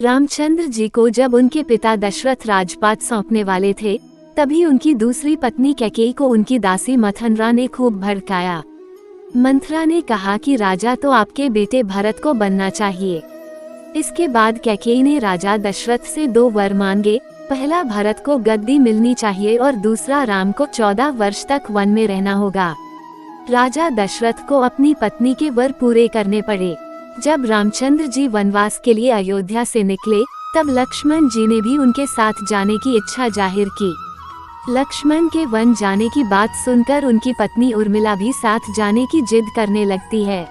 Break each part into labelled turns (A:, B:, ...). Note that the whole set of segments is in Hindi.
A: रामचंद्र जी को जब उनके पिता दशरथ राजपाट सौंपने वाले थे, तभी उनकी दूसरी पत्नी कैकेयी को उनकी दासी मंथरा ने खूब भड़काया। मंथरा ने कहा कि राजा तो आपके बेटे भरत को बनना चाहिए। इसके बाद कैकेयी ने राजा दशरथ से 2 वर मांगे। पहला, भरत को गद्दी मिलनी चाहिए और दूसरा, राम को 14 वर्ष तक वन में रहना होगा। राजा दशरथ को अपनी पत्नी के वर पूरे करने पड़े। जब रामचंद्र जी वनवास के लिए अयोध्या से निकले, तब लक्ष्मण जी ने भी उनके साथ जाने की इच्छा जाहिर की। लक्ष्मण के वन जाने की बात सुनकर उनकी पत्नी उर्मिला भी साथ जाने की जिद करने लगती है।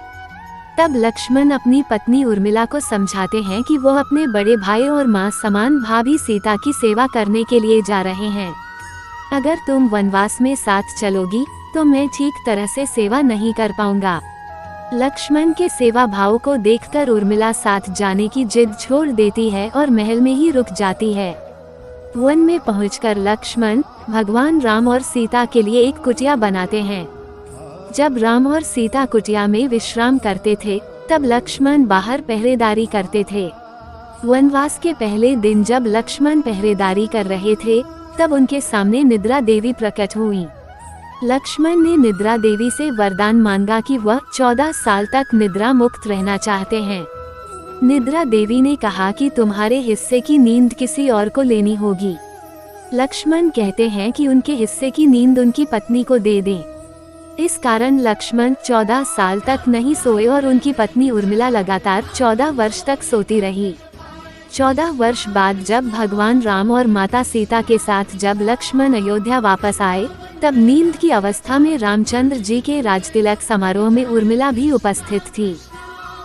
A: तब लक्ष्मण अपनी पत्नी उर्मिला को समझाते हैं कि वो अपने बड़े भाई और मां समान भाभी सीता की सेवा करने के लिए जा रहे हैं। अगर तुम वनवास में साथ चलोगी तो मैं ठीक तरह से सेवा नहीं कर पाऊंगा। लक्ष्मण के सेवा भाव को देखकर उर्मिला साथ जाने की जिद छोड़ देती है और महल में ही रुक जाती है। वन में पहुंचकर लक्ष्मण भगवान राम और सीता के लिए एक कुटिया बनाते हैं। जब राम और सीता कुटिया में विश्राम करते थे, तब लक्ष्मण बाहर पहरेदारी करते थे। वनवास के पहले दिन जब लक्ष्मण पहरेदारी कर रहे थे, तब उनके सामने निद्रा देवी प्रकट हुई। लक्ष्मण ने निद्रा देवी से वरदान मांगा कि वह 14 साल तक निद्रा मुक्त रहना चाहते हैं। निद्रा देवी ने कहा कि तुम्हारे हिस्से की नींद किसी और को लेनी होगी। लक्ष्मण कहते हैं कि उनके हिस्से की नींद उनकी पत्नी को दे दें। इस कारण लक्ष्मण 14 साल तक नहीं सोए और उनकी पत्नी उर्मिला लगातार 14 वर्ष तक सोती रही। 14 वर्ष बाद जब भगवान राम और माता सीता के साथ जब लक्ष्मण अयोध्या वापस आए, तब नींद की अवस्था में रामचंद्र जी के राजतिलक समारोह में उर्मिला भी उपस्थित थी।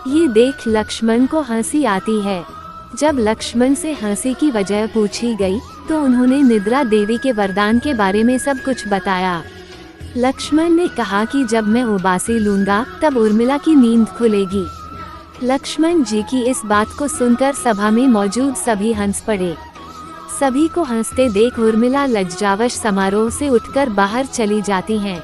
A: ये देख लक्ष्मण को हंसी आती है। जब लक्ष्मण से हंसी की वजह पूछी गई, तो उन्होंने निद्रा देवी के वरदान के बारे में सब कुछ बताया। लक्ष्मण ने कहा कि जब मैं उबासी लूंगा, तब उर्मिला की नींद खुलेगी। लक्ष्मण जी की इस बात को सुनकर सभा में मौजूद सभी हंस पड़े। सभी को हंसते देख उर्मिला लज्जावश समारोह से उठकर बाहर चली जाती हैं।